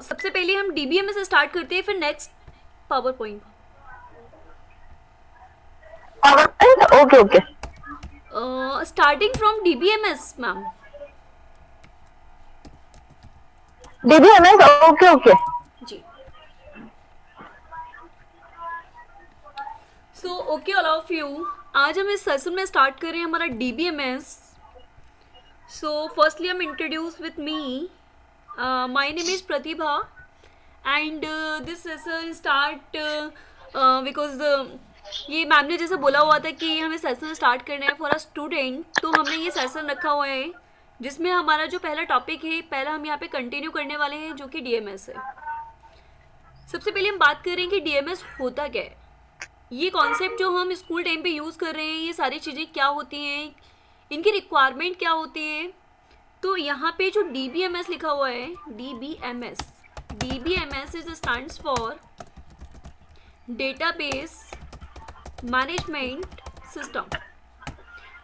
सबसे पहले हम DBMS से स्टार्ट करते हैं, फिर next power point. Okay okay. Starting from DBMS ma'am. DBMS, okay okay. जी, so okay all of you, आज हम इस सेशन में स्टार्ट कर रहे हैं हमारा DBMS। सो फर्स्टली हम introduce with me, my name is Pratibha and this session start because ये मैम ने जैसे बोला हुआ था कि हमें सेशन स्टार्ट करना है फॉर अ स्टूडेंट, तो हमने ये सेशन रखा हुआ है जिसमें हमारा जो पहला टॉपिक है, पहला हम यहाँ पे कंटिन्यू करने वाले हैं, जो कि DMS है। सबसे पहले हम बात कर रहे हैं कि DMS होता क्या है। ये कॉन्सेप्ट जो हम स्कूल टाइम पे यूज़ कर रहे हैं, ये सारी चीज़ें क्या होती हैं, इनकी रिक्वायरमेंट क्या होती है। तो यहाँ पे जो DBMS लिखा हुआ है, DBMS is stands for database management system.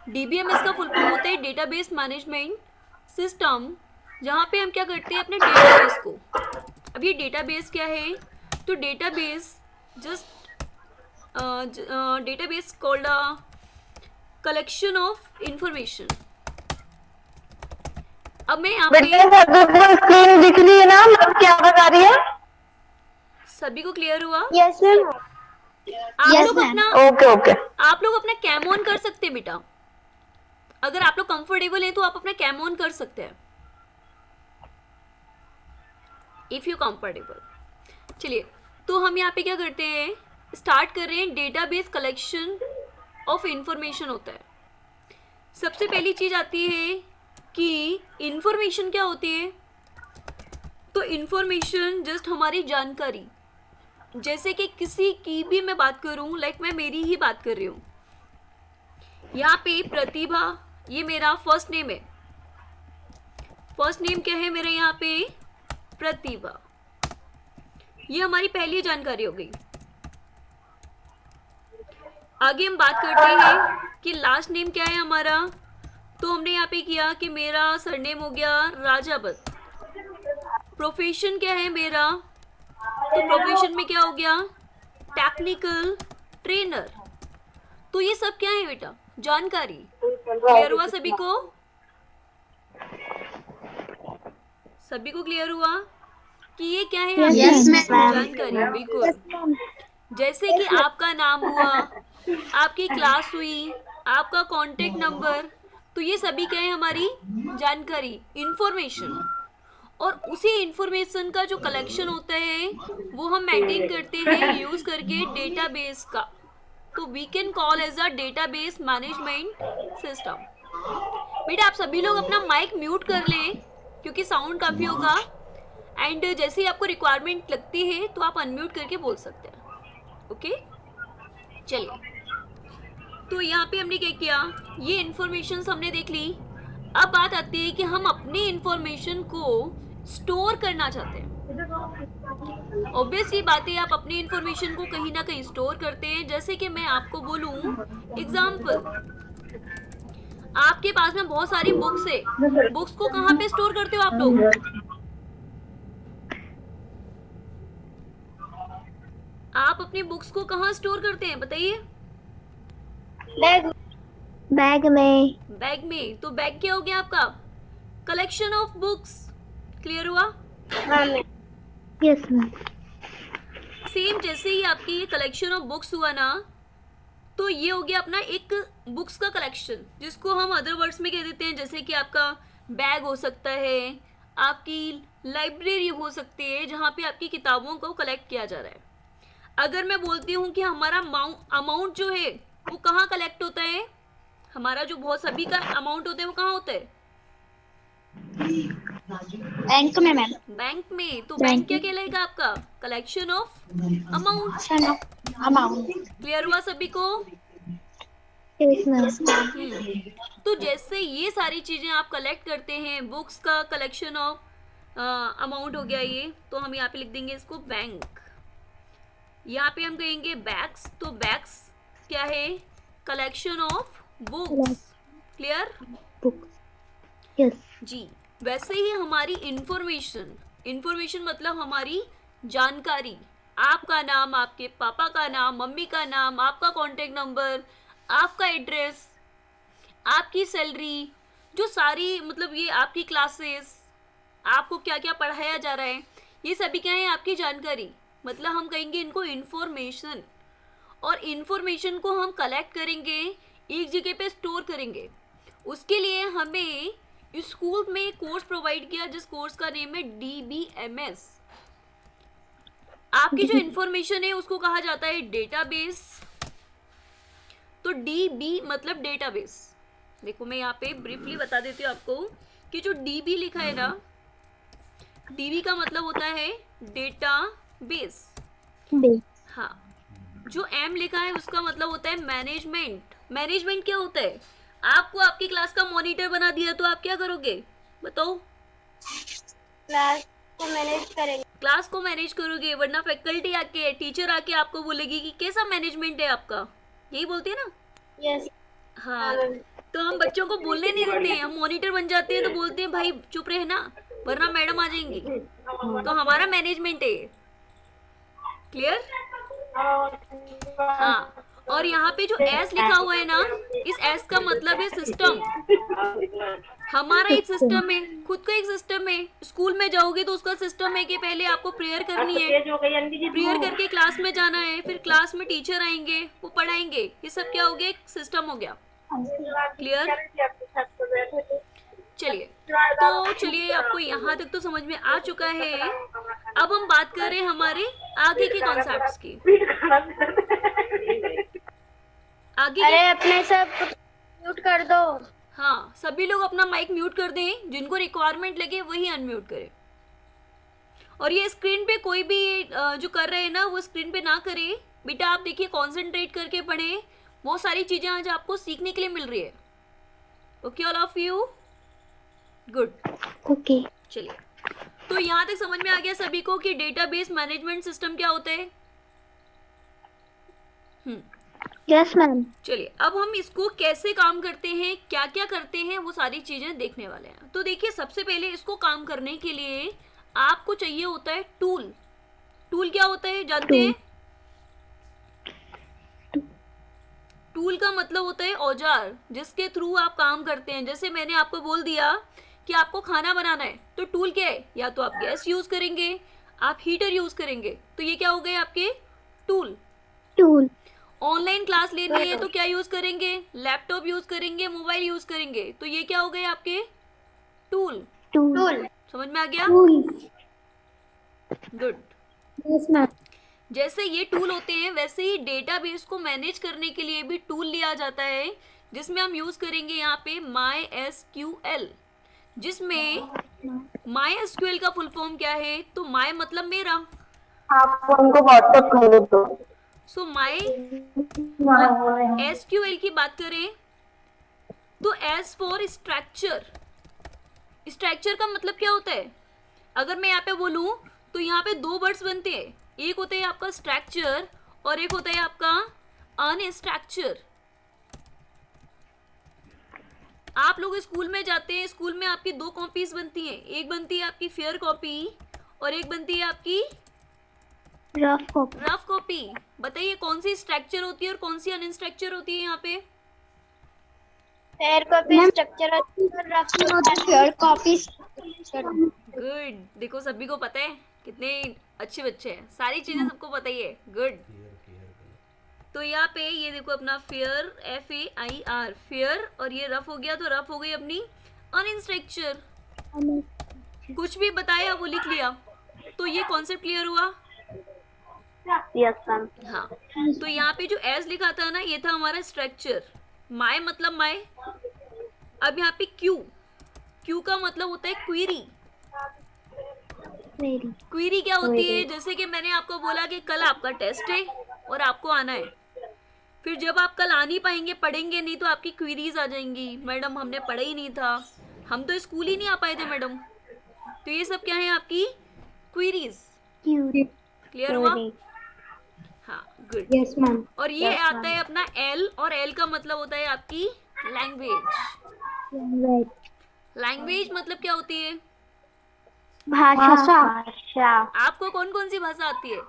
DBMS का फुल फॉर्म होता है डेटाबेस मैनेजमेंट सिस्टम, जहाँ पे हम क्या करते हैं अपने डेटाबेस को। अब ये डेटाबेस क्या है, तो database database called a collection of information. अब मैं यहाँ पे स्क्रीन दिख रही है ना, मतलब क्या बता रही है? सभी को क्लियर हुआ? Yes ma'am. आप लोग अपना कैम ऑन कर सकते हैं बेटा। अगर आप लोग कंफर्टेबल हैं तो आप अपना कैम ऑन कर सकते हैं, इफ यू कंफर्टेबल। चलिए, तो हम यहाँ पे क्या करते हैं, स्टार्ट कर रहे हैं। डेटाबेस कलेक्शन ऑफ इंफॉर्मेशन होता है। सबसे पहली चीज आती है कि इंफॉर्मेशन क्या होती है। तो इंफॉर्मेशन जस्ट हमारी जानकारी, जैसे कि किसी की भी मैं बात करूं, लाइक मैं मेरी ही बात कर रही हूं। यहाँ पे प्रतिभा, ये मेरा फर्स्ट नेम है। फर्स्ट नेम क्या है मेरा यहाँ पे, प्रतिभा। ये हमारी पहली जानकारी हो गई। आगे हम बात करते हैं कि लास्ट नेम क्या है हमारा। तो हमने यहाँ पे किया कि मेरा सरनेम हो गया राजावत। प्रोफेशन क्या है मेरा, तो प्रोफेशन में क्या हो गया, टेक्निकल ट्रेनर। तो ये सब क्या है बेटा, जानकारी। क्लियर हुआ सभी को? सभी को क्लियर हुआ कि ये क्या है आपकी जानकारी? बिल्कुल। जैसे कि आपका नाम हुआ, आपकी क्लास हुई, आपका कांटेक्ट नंबर, तो ये सभी क्या है हमारी जानकारी, इंफॉर्मेशन। और उसी इंफॉर्मेशन का जो कलेक्शन होता है वो हम मेंटेन करते हैं यूज करके डेटाबेस का। तो we can call as a database management system. बेटा आप सभी लोग अपना माइक म्यूट कर लें क्योंकि साउंड काफ़ी होगा, एंड जैसे ही आपको रिक्वायरमेंट लगती है तो आप अनम्यूट करके बोल सकते हैं। ओके, चलिए, तो यहाँ पे हमने क्या किया, ये इंफॉर्मेशन हमने देख ली। अब बात आती है कि हम अपनी इंफॉर्मेशन को स्टोर करना चाहते हैं। ऑब्वियस ये बात है, आप अपनी इंफॉर्मेशन को कहीं ना कहीं स्टोर करते हैं। जैसे कि मैं आपको बोलूं एग्जाम्पल, आपके पास में बहुत सारी बुक्स है, बुक्स को कहाँ पे स्टोर करते हो आप लोग? आप अपनी बुक्स को कहाँ स्टोर करते हैं बताइए? बैग में। बैग में। तो बैग क्या हो गया आपका, कलेक्शन ऑफ बुक्स। क्लियर हुआ? Yes ma'am. सेम जैसे ही आपकी ये कलेक्शन ऑफ बुक्स हुआ ना, तो ये हो गया अपना एक बुक्स का कलेक्शन, जिसको हम अदर वर्ड्स में कह देते हैं, जैसे कि आपका बैग हो सकता है, आपकी लाइब्रेरी हो सकती है, जहाँ पे आपकी किताबों को कलेक्ट किया जा रहा है। अगर मैं बोलती हूँ कि हमारा अमाउंट जो है वो कहाँ कलेक्ट होता है, हमारा जो बहुत सभी का अमाउंट होता है वो कहाँ होता है? बैंक में मैम। बैंक में। तो बैंक क्या कहलाएगा आपका, कलेक्शन ऑफ अमाउंट। क्लियर हुआ सभी को? तो जैसे ये सारी चीजें आप कलेक्ट करते हैं, बुक्स का कलेक्शन ऑफ अमाउंट हो गया ये, तो हम यहाँ पे लिख देंगे इसको बैंक। यहाँ पे हम कहेंगे बैग्स, तो बैग्स क्या है, collection of books. Clear? Yes जी। वैसे ही हमारी इंफॉर्मेशन इंफॉर्मेशन मतलब हमारी जानकारी, आपका नाम, आपके पापा का नाम, मम्मी का नाम, आपका कॉन्टेक्ट नंबर, आपका एड्रेस, आपकी सैलरी, जो सारी मतलब ये आपकी क्लासेस, आपको क्या क्या पढ़ाया जा रहा है, ये सभी क्या है आपकी जानकारी। मतलब हम कहेंगे इनको इंफॉर्मेशन। और इंफॉर्मेशन को हम कलेक्ट करेंगे, एक जगह पे स्टोर करेंगे। उसके लिए हमें स्कूल में कोर्स प्रोवाइड किया जिस कोर्स का नेम है DBMS। आपकी जो इंफॉर्मेशन है उसको कहा जाता है डेटाबेस। तो DB मतलब डेटाबेस। देखो मैं यहाँ पे ब्रीफली बता देती हूँ आपको कि जो DB लिखा है ना, DB का मतलब होता है डेटाबेस। हाँ, जो M लिखा है उसका मतलब होता है मैनेजमेंट। मैनेजमेंट क्या होता है? आपको आपकी क्लास का मॉनिटर बना दिया तो आप क्या करोगे बताओ? क्लास को मैनेज करेंगे। क्लास को मैनेज करोगे, वरना फैकल्टी आके, टीचर आके आपको बोलेगी कि कैसा मैनेजमेंट है आपका, यही बोलती है ना? यस। हाँ, तो हम बच्चों को बोलने नहीं देते हैं, हम मॉनिटर बन जाते हैं तो बोलते हैं भाई चुप रहे ना, वरना मैडम आ जाएंगी। तो हमारा मैनेजमेंट है। क्लियर? हाँ, और यहाँ पे जो S लिखा हुआ है ना, इस S का मतलब है सिस्टम। हमारा एक सिस्टम है, खुद का एक सिस्टम है। स्कूल में जाओगे तो उसका सिस्टम है कि पहले आपको प्रेयर करनी है, प्रेयर करके क्लास में जाना है, फिर क्लास में टीचर आएंगे, वो पढ़ाएंगे। ये सब क्या हो गया? एक सिस्टम हो गया। क्लियर? चलिए, तो चलिए आपको यहाँ तक तो समझ में आ चुका है। अब हम बात कर रहे हैं हमारे आगे के कॉन्सेप्ट्स की। आगे अरे अपने सब म्यूट कर दो। हाँ, सभी लोग अपना माइक म्यूट कर दें, जिनको रिक्वायरमेंट लगे वही अनम्यूट करें। और ये स्क्रीन पे कोई भी जो कर रहे हैं ना, वो स्क्रीन पे ना करे। बेटा आप देखिए, कॉन्सेंट्रेट करके पढ़ें, बहुत सारी चीजें आज आपको सीखने के लिए मिल रही है। Okay all of you? Good. Okay. चलिए, तो यहाँ तक समझ में आ गया सभी को कि डेटाबेस मैनेजमेंट सिस्टम क्या होता है? Yes ma'am. चलिए, अब हम इसको कैसे काम करते हैं, क्या क्या करते हैं, वो सारी चीजें देखने वाले हैं। तो देखिए, सबसे पहले इसको काम करने के लिए आपको चाहिए होता है टूल। टूल क्या होता है जानते हैं? टूल का मतलब होता है औजार, जिसके थ्रू आप काम करते हैं। जैसे मैंने आपको बोल दिया कि आपको खाना बनाना है, तो टूल क्या है? या तो आप गैस यूज करेंगे, आप हीटर यूज करेंगे, तो ये क्या हो गए आपके टूल। टूल। ऑनलाइन क्लास लेनी है तो क्या यूज करेंगे? लैपटॉप यूज करेंगे, मोबाइल यूज करेंगे, तो ये क्या हो गए आपके टूल। टूल। समझ में आ गया? गुड। Yes ma'am. जैसे ये टूल होते हैं, वैसे ही डेटाबेस को मैनेज करने के लिए भी टूल लिया जाता है, जिसमें हम यूज करेंगे यहाँ पे MySQL। जिसमें MySQL का फुल फॉर्म क्या है? तो माय मतलब मेरा, आप उनको व्हाट्सएप कर दो। सो SQL की बात करें तो S फॉर स्ट्रक्चर। स्ट्रक्चर का मतलब क्या होता है? अगर मैं यहाँ पे बोलूं तो यहाँ पे दो वर्ड्स बनते हैं, एक होता है आपका स्ट्रक्चर और एक होता है आपका अनस्ट्रक्चर। आप लोग स्कूल में जाते हैं, स्कूल में आपकी दो कॉपीज बनती हैं, एक बनती है आपकी फेयर कॉपी और एक बनती है आपकी रफ कॉपी। बताइए कौन सी स्ट्रक्चर होती है और कौन सी अनस्ट्रक्चर होती है? यहाँ पे फेयर कॉपी स्ट्रक्चर होती है, रफ फेयर कॉपी। गुड। देखो सभी को पता है, कितने अच्छे बच्चे हैं, सारी चीजें सबको पता ही है। गुड। तो यहाँ पे ये देखो अपना फेयर, FAIR फेयर, और ये रफ हो गया, तो रफ हो गई अपनी अनस्ट्रक्चर। कुछ भी बताया वो लिख लिया, तो ये कॉन्सेप्ट क्लियर हुआ? Yes ma'am. हाँ, तो यहाँ पे जो एस लिखा था ना, ये था हमारा स्ट्रक्चर। माय मतलब माय। अब यहाँ पे क्यू का मतलब होता है क्वेरी। क्वेरी क्या होती है? जैसे कि मैंने आपको बोला कि कल आपका टेस्ट है और आपको आना है, फिर जब आप कल आ नहीं पाएंगे, पढ़ेंगे नहीं, तो आपकी क्वेरीज आ जाएंगी, मैडम हमने पढ़ा ही नहीं था, हम तो स्कूल ही नहीं आ पाए थे मैडम। तो ये सब क्या है? आपकी क्वेरीज। क्लियर हुआ? हाँ, गुड। Yes ma'am. और ये आता है अपना एल, और एल का मतलब होता है आपकी लैंग्वेज। लैंग्वेज मतलब क्या होती है? भाषा। आपको कौन कौन सी भाषा आती है?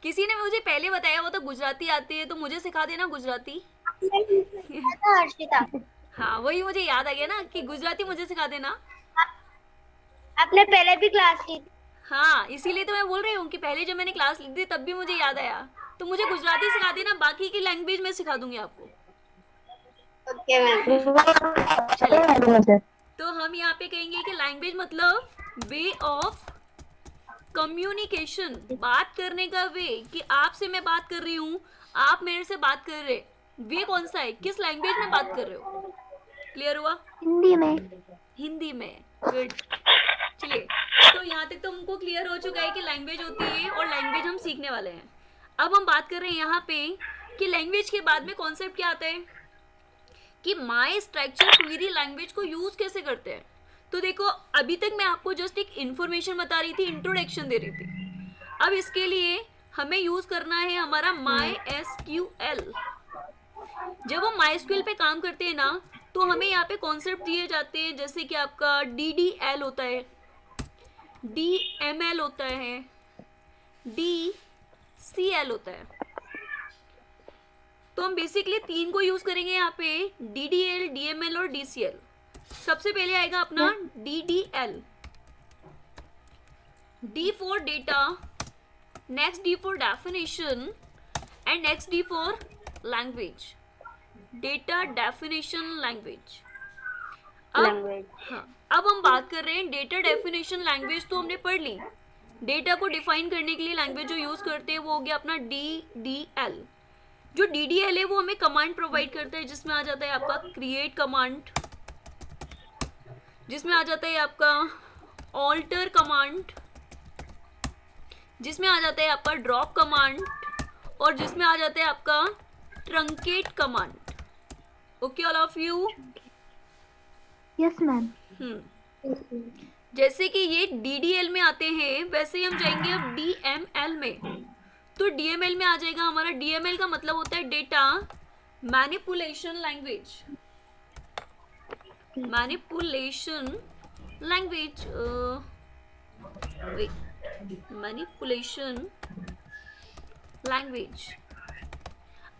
किसी ने मुझे पहले बताया वो तो गुजराती आती है, तो मुझे सिखा देना गुजराती। हर्षिता, हाँ, वही मुझे याद आ गया ना कि गुजराती मुझे सिखा देना। आपने पहले भी क्लास की। हाँ, इसीलिए तो मैं बोल रही हूँ कि पहले जब मैंने क्लास ली थी तब भी मुझे याद आया। तो मुझे गुजराती सिखा देना, बाकी की लैंग्वेज मैं सिखा दूंगी आपको। Okay ma'am. चलिए, तो हम यहाँ पे कहेंगे कि लैंग्वेज मतलब वे ऑफ कम्युनिकेशन, बात करने का वे, कि आपसे मैं बात कर रही हूँ, आप मेरे से बात कर रहे, वे कौन सा है, किस लैंग्वेज में बात कर रहे हो। क्लियर हुआ? हिंदी में। हिंदी में। गुड। चलिए, तो यहाँ तक तो हमको क्लियर हो चुका है कि लैंग्वेज होती है और लैंग्वेज हम सीखने वाले हैं। अब हम बात कर रहे हैं यहाँ पे कि लैंग्वेज के बाद में कॉन्सेप्ट क्या आता है कि माय स्ट्रक्चर क्वेरी लैंग्वेज को यूज कैसे करते हैं। तो देखो, अभी तक मैं आपको जस्ट एक इंफॉर्मेशन बता रही थी, इंट्रोडक्शन दे रही थी। अब इसके लिए हमें यूज करना है हमारा माई एसक्यूएल। जब हम माई एसक्यूएल पे काम करते हैं ना, तो हमें यहाँ पे कॉन्सेप्ट दिए जाते हैं, जैसे कि आपका DDL होता है, DML होता है, DCL होता है। तो हम बेसिकली 3 को यूज करेंगे यहाँ पे, DDL, DML और DCL। सबसे पहले आएगा अपना DDL, D for data, next D for definition and next D for language, data definition language। हाँ, अब हम बात कर रहे हैं डेटा डेफिनेशन लैंग्वेज। तो हमने पढ़ ली, डेटा को डिफाइन करने के लिए लैंग्वेज जो यूज करते हैं वो हो गया अपना DDL। जो DDL है वो हमें कमांड प्रोवाइड करता है, जिसमें आ जाता है आपका क्रिएट कमांड, जिसमें आ जाता है आपका ऑल्टर कमांड, जिसमें आ जाता है आपका ड्रॉप कमांड, और जिसमें आ जाता है आपका truncate command. Okay all of you? Yes ma'am. जैसे कि ये DDL में आते हैं, वैसे ही हम जाएंगे अब DML में। तो DML में आ जाएगा हमारा, DML का मतलब होता है data manipulation language. Manipulation language, manipulation language.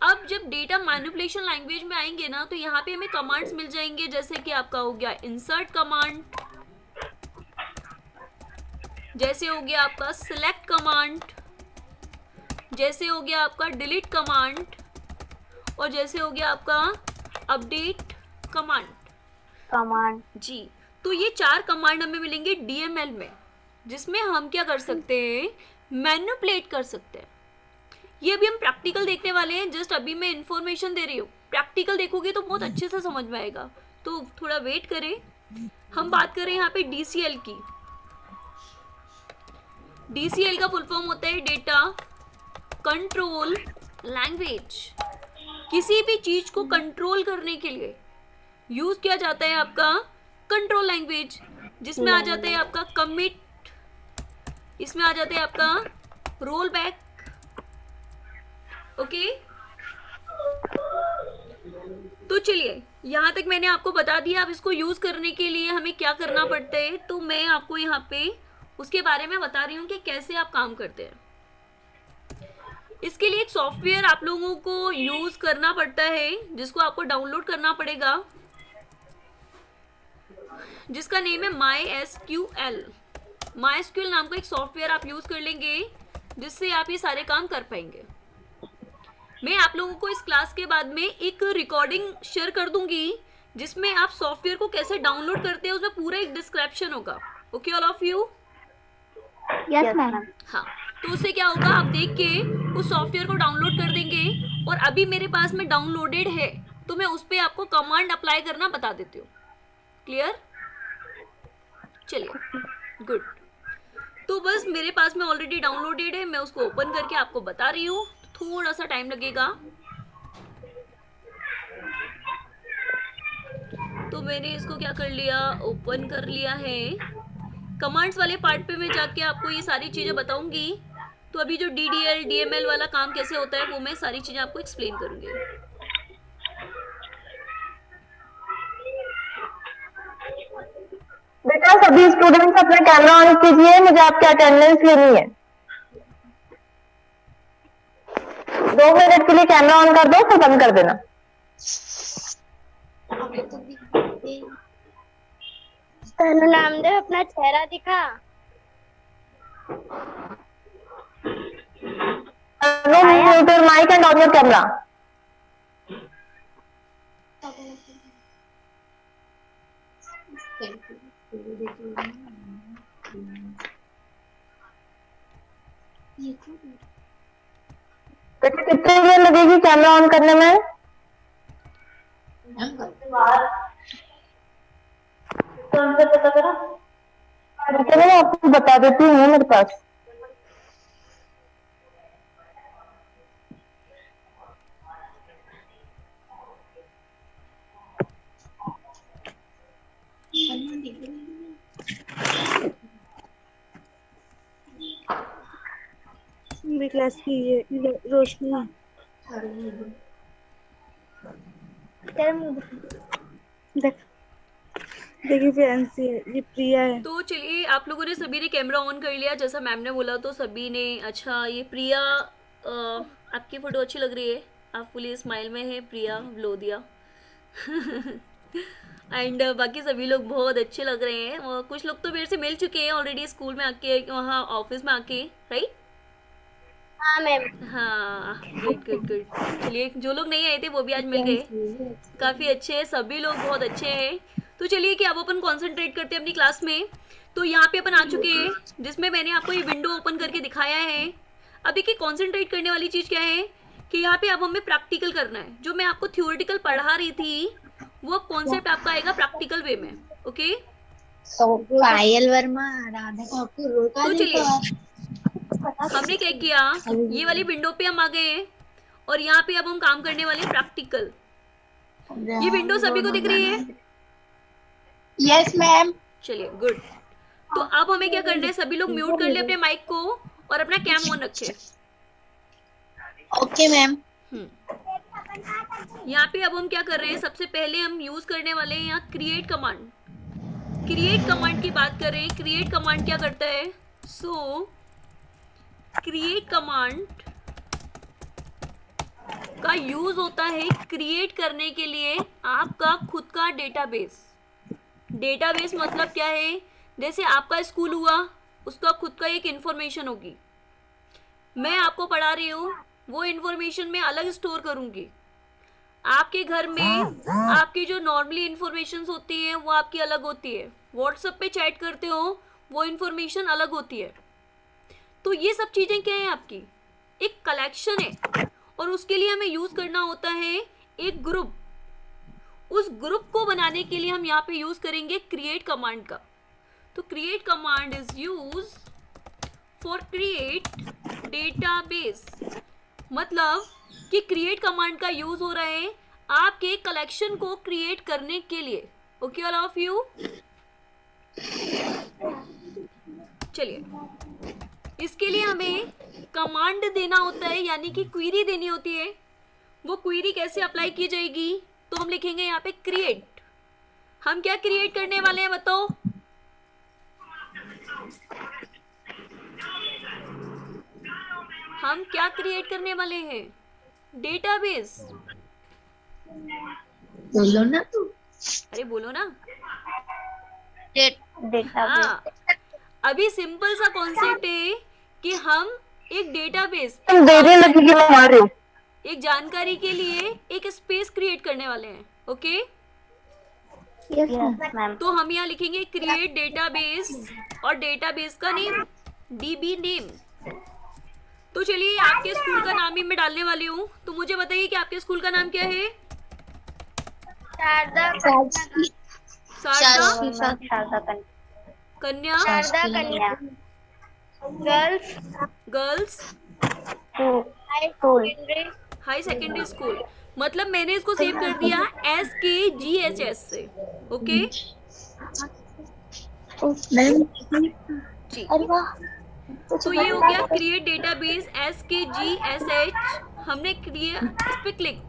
अब जब डेटा मैनिपुलेशन लैंग्वेज में आएंगे ना, तो यहाँ पे हमें कमांड्स मिल जाएंगे, जैसे कि आपका हो गया इंसर्ट कमांड, जैसे हो गया आपका सिलेक्ट कमांड, जैसे हो गया आपका डिलीट कमांड, और जैसे हो गया आपका अपडेट कमांड जी। तो ये 4 कमांड हमें मिलेंगे DML में, जिसमें हम क्या कर सकते हैं, मैनिपुलेट कर सकते हैं। ये अभी हम प्रैक्टिकल देखने वाले हैं, जस्ट अभी मैं इंफॉर्मेशन दे रही हूँ, प्रैक्टिकल देखोगे तो बहुत अच्छे से समझ में आएगा, तो थोड़ा वेट करें। हम बात करें यहाँ पे DCL की। DCL का फुल फॉर्म होता है डेटा कंट्रोल लैंग्वेज। किसी भी चीज को कंट्रोल करने के लिए यूज किया जाता है आपका कंट्रोल लैंग्वेज, जिसमें आ जाता है आपका कमिट, इसमें आ जाता है आपका रोल बैक। ओके, तो चलिए, यहां तक मैंने आपको बता दिया। अब इसको यूज करने के लिए हमें क्या करना पड़ता है, तो मैं आपको यहाँ पे उसके बारे में बता रही हूँ कि कैसे आप काम करते हैं। इसके लिए एक सॉफ्टवेयर आप लोगों को यूज करना पड़ता है, जिसको आपको डाउनलोड करना पड़ेगा, जिसका नेम है MySQL। MySQL नाम का एक सॉफ्टवेयर आप यूज कर लेंगे, जिससे आप ये सारे काम कर पाएंगे। मैं आप लोगों को इस क्लास के बाद में एक रिकॉर्डिंग शेयर कर दूंगी, जिसमें आप सॉफ्टवेयर को कैसे डाउनलोड करते हैं उसमें पूरा एक डिस्क्रिप्शन होगा। Okay all of you? Yes ma'am. हाँ, तो उससे क्या होगा, आप देख के उस सॉफ्टवेयर को डाउनलोड कर देंगे, और अभी मेरे पास में डाउनलोडेड है, तो मैं उस पर आपको कमांड अप्लाई करना बता देती हूँ। क्लियर? चलिए, गुड। तो बस मेरे पास में ऑलरेडी डाउनलोडेड है, मैं उसको ओपन करके आपको बता रही हूँ, थोड़ा सा टाइम लगेगा। तो मैंने इसको क्या कर लिया, ओपन कर लिया है। कमांड्स वाले पार्ट पे मैं जाके आपको ये सारी चीज़ें बताऊंगी। तो अभी जो DDL, DML वाला काम कैसे होता है वो मैं सारी चीज़ें आपको एक्सप्लेन करूंगी। सभी स्टूडेंट्स अपना कैमरा ऑन कीजिए, मुझे आपकी अटेंडेंस लेनी है। 2 मिनट के लिए कैमरा ऑन कर दो, फिर बंद कर देना। तनु नामदेव अपना चेहरा दिखा। mute your mic and on your camera. बेटा कितनी देर लगेगी कैमरा ऑन करने में? चलो मैं आपको बता देती हूँ मेरे पास। मेरी क्लास की ये रोशनी देख देखिए फैंसी है, ये प्रिया है। तो चलिए आप लोगों ने सभी ने कैमरा ऑन कर लिया जैसा मैम ने बोला, तो सभी ने। अच्छा ये प्रिया, आपकी फ़ोटो अच्छी लग रही है, आप फुली स्माइल में है प्रिया व्लोदिया। एंड बाकी सभी लोग बहुत अच्छे लग रहे हैं, और कुछ लोग तो मेरे से मिल चुके हैं ऑलरेडी स्कूल में आके, वहाँ ऑफिस में आके, राइट? हाँ मैम। हाँ गुड गुड गुड। चलिए जो लोग नहीं आए थे वो भी आज मिल गए, काफ़ी अच्छे हैं, सभी लोग बहुत अच्छे हैं। तो चलिए कि अब अपन कंसंट्रेट करते हैं अपनी क्लास में। तो यहाँ पे अपन आ चुके हैं जिसमें मैंने आपको ये विंडो ओपन करके दिखाया है। अब देखिए कंसंट्रेट करने वाली चीज़ क्या है कि यहाँ पे अब हमें प्रैक्टिकल करना है। जो मैं आपको थ्योरेटिकल पढ़ा रही थी वो कॉन्सेप्ट आपका आएगा प्रैक्टिकल वे में, ओके? पायल वर्मा, राधा ठाकुर। तो चलिए हमने क्या किया, ये वाली विंडो पे हम आ गए हैं और यहाँ पे अब हम काम करने वाले प्रैक्टिकल। ये विंडो सभी को दिख रही है? Yes ma'am. चलिए गुड। तो अब हमें क्या करना है, सभी लोग म्यूट कर ले अपने माइक को और अपना कैम ऑन रखे। Okay ma'am. यहाँ पे अब हम क्या कर रहे हैं, सबसे पहले हम यूज करने वाले हैं यहाँ क्रिएट कमांड। क्रिएट कमांड की बात कर रहे हैं। क्रिएट कमांड क्या करता है? सो क्रिएट कमांड का यूज होता है क्रिएट करने के लिए आपका खुद का डेटाबेस। डेटाबेस मतलब क्या है, जैसे आपका स्कूल हुआ, उसका खुद का एक इंफॉर्मेशन होगी। मैं आपको पढ़ा रही हूँ, वो इंफॉर्मेशन मैं अलग स्टोर करूँगी। आपके घर में आपकी जो नॉर्मली इंफॉर्मेशन होती हैं वो आपकी अलग होती है। व्हाट्सएप पे चैट करते हो वो इंफॉर्मेशन अलग होती है। तो ये सब चीज़ें क्या है, आपकी एक कलेक्शन है और उसके लिए हमें यूज़ करना होता है एक ग्रुप। उस ग्रुप को बनाने के लिए हम यहाँ पे यूज़ करेंगे क्रिएट कमांड का। तो create command is use for create database. मतलब कि क्रिएट कमांड का यूज़ हो रहा है आपके कलेक्शन को क्रिएट करने के लिए। Okay all of you? चलिए इसके लिए हमें कमांड देना होता है, यानी कि क्वेरी देनी होती है। वो क्वेरी कैसे अप्लाई की जाएगी, तो हम लिखेंगे यहाँ पे क्रिएट। हम क्या क्रिएट करने वाले हैं बताओ? हम क्या क्रिएट करने वाले हैं? डेटाबेस। बोलो ना तू। अरे बोलो ना। डेटाबेस। हाँ, अभी सिंपल सा कॉन्सेप्ट है कि हम एक डेटाबेस, देरी लगेगी, मैं मार रही हूँ। एक जानकारी के लिए एक स्पेस क्रिएट करने वाले हैं। Okay ma'am. तो हम यहाँ लिखेंगे क्रिएट डेटाबेस और डेटाबेस का नेम डीबी नेम। तो चलिए आपके स्कूल का नाम ही मैं डालने वाली हूँ। तो मुझे बताइए कि आपके स्कूल का नाम क्या है? शारदा कन्या गर्ल्स हाई सेकेंडरी स्कूल। मतलब मैंने इसको सेव कर दिया SKGHS से। ओके जी। तो ये हो गया क्रिएट डेटाबेस SKGSH। हमने क्रिएट, इस पे क्लिक,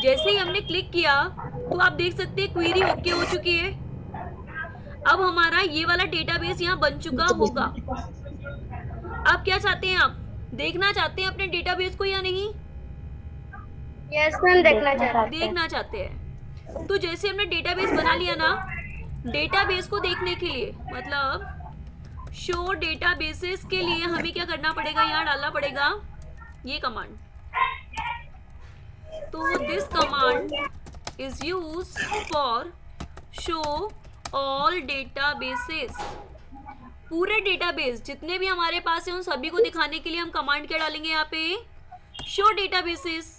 जैसे ही हमने क्लिक किया तो आप देख सकते हैं क्वेरी ओके हो चुकी है। अब हमारा ये वाला डेटाबेस यहाँ बन चुका होगा। अब क्या चाहते हैं आप? देखना चाहते हैं अपने डेटाबेस को या नहीं? यस मैम, देखना चाहते हैं। देखना चाहते हैं। तो जैसे हमने डेटाबेस बना लिया ना, डेटाबेस को देखने के लिए मतलब शो डेटाबेसेस के लिए हमें क्या करना पड़ेगा? यहाँ डालना पड़ेगा ये कमांड। तो this command is use for show all databases. पूरे डेटाबेस जितने भी हमारे पास है उन सभी को दिखाने के लिए हम कमांड क्या डालेंगे यहाँ पे? Show databases.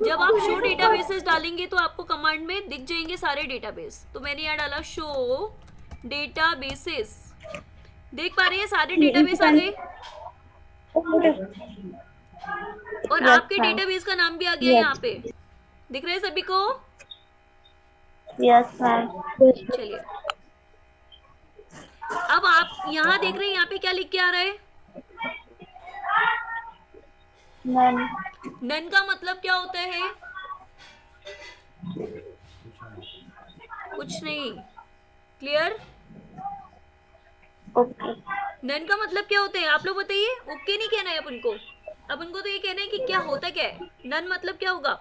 जब आप शो डेटाबेसेस डालेंगे तो आपको कमांड में दिख जाएंगे सारे डेटाबेस। तो मैंने यहाँ डाला शो डेटाबेसेस। देख पा रहे हैं सारे डेटाबेस आ गए और आपके डेटाबेस का नाम भी आ गया यहाँ पे। दिख रहे हैं सभी को? Yes ma'am. चलिए अब आप यहाँ देख रहे हैं यहाँ पे क्या लिख के आ रहा है? मैम नन का मतलब क्या होता है? कुछ नहीं। क्लियर? ओके। नन का मतलब क्या होता है आप लोग बताइए। ओके नहीं कहना है अपन को, अपन को तो ये कहना है कि क्या होता क्या है। नन मतलब क्या होगा?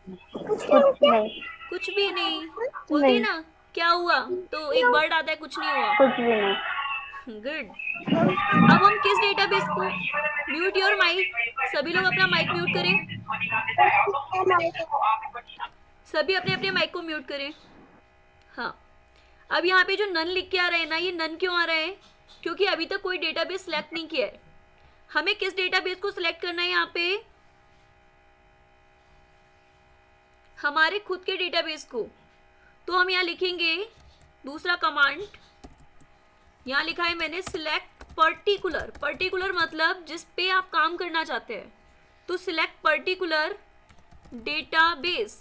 कुछ नहीं। कुछ भी नहीं। बोलती है ना क्या हुआ, तो एक वर्ड आता है कुछ नहीं हुआ। कुछ भी नहीं। गुड। अब हम किस डेटाबेस को? Mute your mic. सभी लोग अपना माइक म्यूट करें। सभी अपने अपने माइक को म्यूट करें। हाँ, अब यहाँ पे जो नन लिख के आ रहा है ना, ये नन क्यों आ रहा है? क्योंकि अभी तक कोई डेटाबेस सिलेक्ट नहीं किया है। हमें किस डेटाबेस को सिलेक्ट करना है यहाँ पे? हमारे खुद के डेटाबेस को। तो हम यहाँ लिखेंगे दूसरा कमांड। यहाँ लिखा है मैंने सिलेक्ट पर्टिकुलर। पर्टिकुलर मतलब जिस पे आप काम करना चाहते हैं। तो सिलेक्ट पर्टिकुलर डेटाबेस,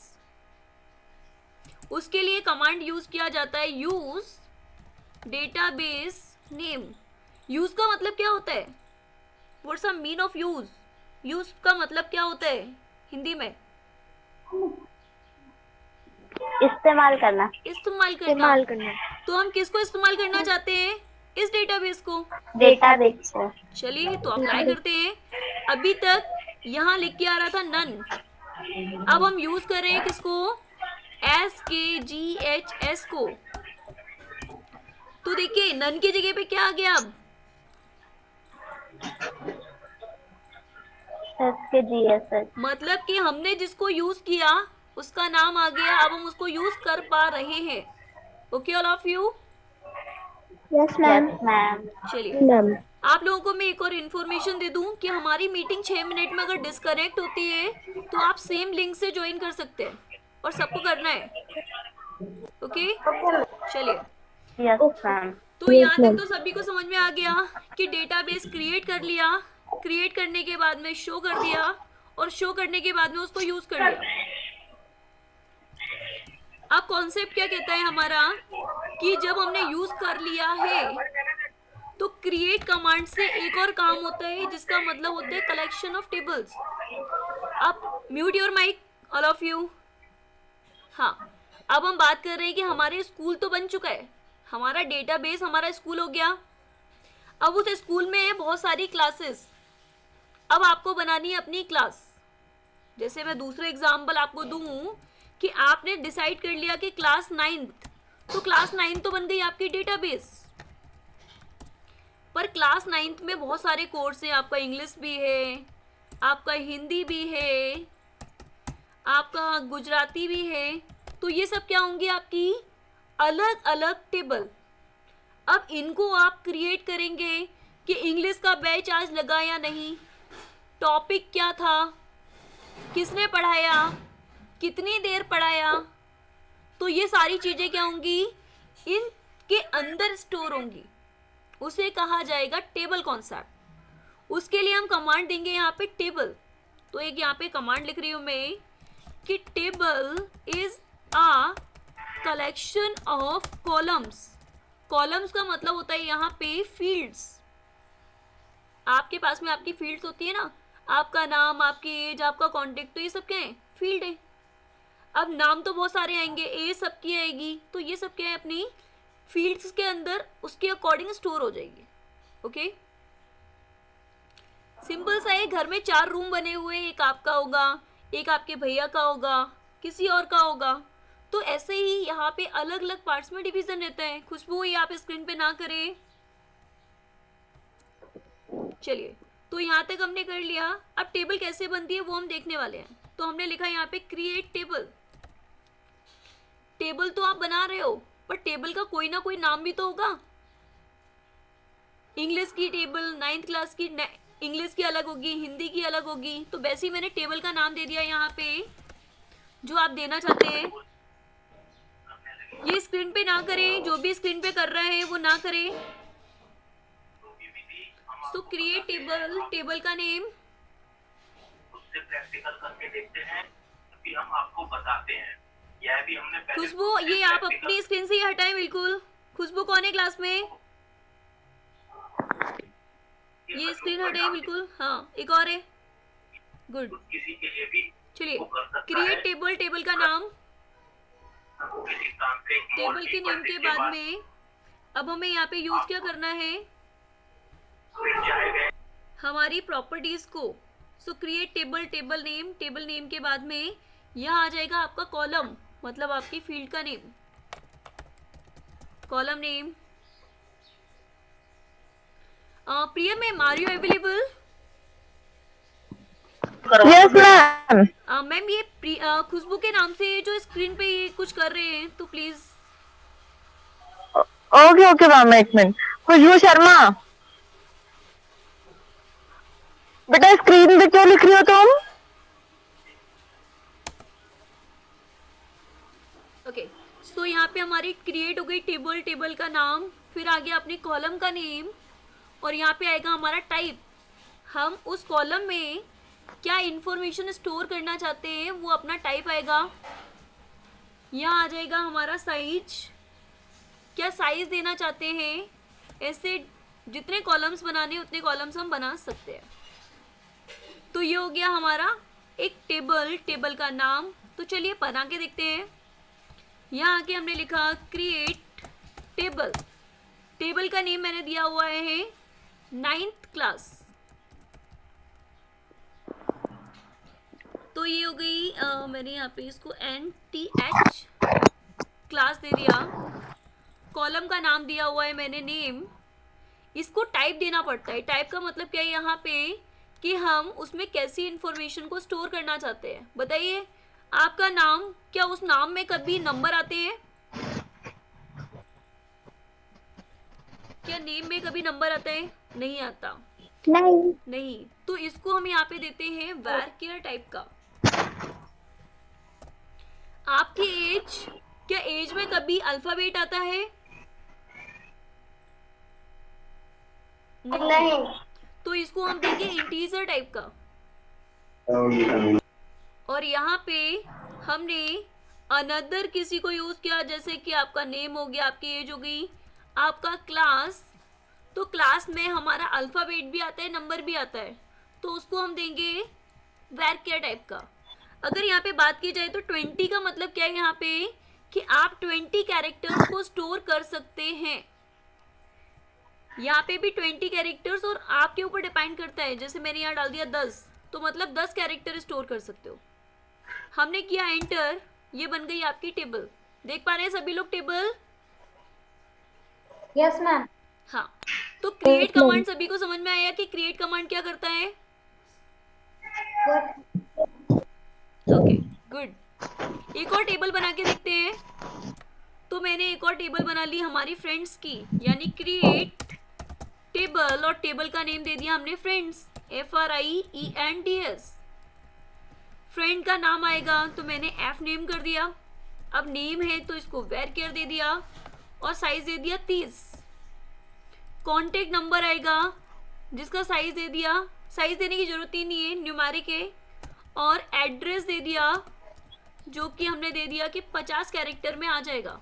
उसके लिए कमांड यूज किया जाता है यूज डेटाबेस नेम। यूज का मतलब क्या होता है? What's the mean of use? Use का मतलब क्या होता है हिंदी में? इस्तेमाल करना। इस्तेमाल करना। इस्तेमाल करना। तो हम किसको इस्तेमाल करना चाहते हैं? इस डेटाबेस को। डेटाबेस को। चलिए तो अप्लाई करते हैं। अभी तक यहाँ लिख के आ रहा था नन, अब हम यूज कर रहे हैं किसको? SKGHS को। तो देखिए नन की जगह पे क्या आ गया अब? SKGHS। मतलब कि हमने जिसको यूज किया उसका नाम आ गया, अब हम उसको यूज कर पा रहे हैं। Okay all of you? Yes ma'am. Ma'am. चलिए मैम आप लोगों को मैं एक और इन्फॉर्मेशन दे दूं कि हमारी मीटिंग 6 मिनट में अगर डिस्कनेक्ट होती है तो आप सेम लिंक से ज्वाइन कर सकते हैं और सबको करना है। ओके चलिए। Yes ma'am. तो यहाँ तक तो सभी को समझ में आ गया कि डेटाबेस क्रिएट कर लिया, क्रिएट करने के बाद में शो कर दिया और शो करने के बाद में उसको यूज कर लिया। अब कॉन्सेप्ट क्या कहता है हमारा कि जब हमने यूज कर लिया है तो क्रिएट कमांड से एक और काम होता है जिसका मतलब होता है कलेक्शन ऑफ टेबल्स। अब mute your mic all of you. हाँ, अब हम बात कर रहे हैं कि हमारे स्कूल तो बन चुका है, हमारा डेटाबेस हमारा स्कूल हो गया। अब उस स्कूल में है बहुत सारी क्लासेस। अब आपको बनानी है अपनी क्लास। जैसे मैं दूसरा एग्जाम्पल आपको दूं कि आपने डिसाइड कर लिया कि क्लास 9th, तो क्लास 9 तो बन गई आपकी डेटाबेस। पर क्लास 9th में बहुत सारे कोर्स हैं। आपका इंग्लिश भी है, आपका हिंदी भी है, आपका गुजराती भी है। तो ये सब क्या होंगी? आपकी अलग अलग टेबल। अब इनको आप क्रिएट करेंगे कि इंग्लिश का बैच आज लगा या नहीं, टॉपिक क्या था, किसने पढ़ाया, कितनी देर पढ़ाया। तो ये सारी चीज़ें क्या होंगी? इनके अंदर स्टोर होंगी। उसे कहा जाएगा टेबल कॉन्सेप्ट। उसके लिए हम कमांड देंगे यहाँ पे टेबल। तो एक यहाँ पे कमांड लिख रही हूँ मैं कि table is a collection of columns. Columns का मतलब होता है यहाँ पे फील्ड्स। आपके पास में आपकी फील्ड्स होती है ना, आपका नाम, आपकी एज, आपका कॉन्टेक्ट, तो ये सब क्या है? फील्ड है। अब नाम तो बहुत सारे आएंगे, ए सबकी आएगी, तो ये सब क्या है अपनी फील्ड्स के अंदर उसके अकॉर्डिंग स्टोर हो जाएगी। ओके, सिंपल सा है। घर में 4 रूम बने हुए, एक आपका होगा, एक आपके भैया का होगा, किसी और का होगा, तो ऐसे ही यहाँ पे अलग अलग पार्ट्स में डिवीजन रहता है। खुशबू ये आप स्क्रीन पे ना करें। चलिए, तो यहाँ तक हमने कर लिया। अब टेबल कैसे बनती है वो हम देखने वाले हैं। तो हमने लिखा यहाँ पे क्रिएट टेबल। टेबल तो आप बना रहे हो, पर टेबल का कोई ना कोई नाम भी तो होगा। इंग्लिश की टेबल, 9th क्लास की इंग्लिश की अलग होगी, हिंदी की अलग होगी, तो वैसे ही मैंने टेबल का नाम दे दिया यहाँ पे जो आप देना चाहते हैं। ये स्क्रीन पे ना करें, जो भी स्क्रीन पे कर रहे हैं वो ना करें। तो क्रिएट टेबल, टेबल का नेम उससे प्रैक्टिकल करके देखते हैं, अभी हम आपको बताते हैं। यह भी हमने पहले खुशबू ये आप अपनी स्क्रीन से ही हटाएं बिल्कुल। खुशबू कौन है क्लास में? ये स्क्रीन हटाएं बिल्कुल। हाँ, एक और है, गुड। किसी के लिए भी चलिए, क्रिएट टेबल, टेबल का नाम, टेबल के नेम के बाद में अब हमें यहाँ पे यूज क्या करना है, हमारी प्रॉपर्टीज को। सो create table, table name, table name के बाद में यहाँ आ जाएगा आपका कॉलम, मतलब आपकी फील्ड का name, column name. Priya ma'am, are you available? Yes ma'am. Ma'am ये खुशबू के नाम से जो स्क्रीन पे ये कुछ कर रहे हैं, तो प्लीज। ओके ओके मैम, एक मिनट। खुशबू शर्मा, बेटा स्क्रीन पे क्यों लिख रही हो तुम? ओके, सो यहाँ पे हमारी क्रिएट हो गई टेबल, टेबल का नाम, फिर आ गया अपने कॉलम का नेम, और यहाँ पे आएगा हमारा टाइप। हम उस कॉलम में क्या इंफॉर्मेशन स्टोर करना चाहते हैं वो अपना टाइप आएगा। यहाँ आ जाएगा हमारा साइज, क्या साइज देना चाहते हैं। ऐसे जितने कॉलम्स बनाने उतने कॉलम्स हम बना सकते हैं। तो ये हो गया हमारा एक टेबल, टेबल का नाम। तो चलिए बना के देखते हैं। यहाँ आके हमने लिखा क्रिएट टेबल, टेबल का नेम मैंने दिया हुआ है 9th क्लास। तो ये हो गई मैंने यहाँ पे इसको NTH क्लास दे दिया। कॉलम का नाम दिया हुआ है मैंने नेम। इसको टाइप देना पड़ता है। टाइप का मतलब क्या है यहाँ पे कि हम उसमें कैसी इंफॉर्मेशन को स्टोर करना चाहते हैं। बताइए, आपका नाम, क्या उस नाम में कभी नंबर आते हैं? क्या नेम में कभी नंबर आता है? नहीं आता। नहीं। तो इसको हम यहाँ पे देते हैं varchar टाइप का। आपकी एज, क्या एज में कभी अल्फाबेट आता है? नहीं। तो इसको हम देंगे इंटीजर टाइप का। और यहाँ पे हमने अनदर किसी को यूज किया, जैसे कि आपका नेम हो गया, आपकी एज हो गई, आपका क्लास। तो क्लास में हमारा अल्फाबेट भी आता है, नंबर भी आता है, तो उसको हम देंगे varchar टाइप का। अगर यहाँ पे बात की जाए तो 20 का मतलब क्या है यहाँ पे कि आप 20 कैरेक्टर्स को स्टोर कर सकते हैं। यहाँ पे भी 20 कैरेक्टर्स, और आपके ऊपर डिपेंड करता है। जैसे मैंने यहाँ डाल दिया 10, तो मतलब 10 कैरेक्टर स्टोर कर सकते हो। हमने किया एंटर, ये बन गई आपकी टेबल। देख पा रहे हैं सभी लोग टेबल? Yes ma'am. हाँ, तो क्रिएट कमांड सभी को समझ में आया कि क्रिएट कमांड क्या करता है? Okay, good. एक और टेबल बना के देखते हैं। तो मैंने एक और टेबल बना ली हमारी फ्रेंड्स की, यानी क्रिएट टेबल, और टेबल का नेम दे दिया हमने फ्रेंड्स, FRIENDS। फ्रेंड का नाम आएगा तो मैंने F नेम कर दिया। अब नेम है तो इसको varchar दे दिया, और साइज दे दिया 30। कॉन्टेक्ट नंबर आएगा जिसका साइज दे दिया, साइज देने की जरूरत ही नहीं है, न्यूमेरिक है। और एड्रेस दे दिया जो कि हमने दे दिया कि 50 कैरेक्टर में आ जाएगा।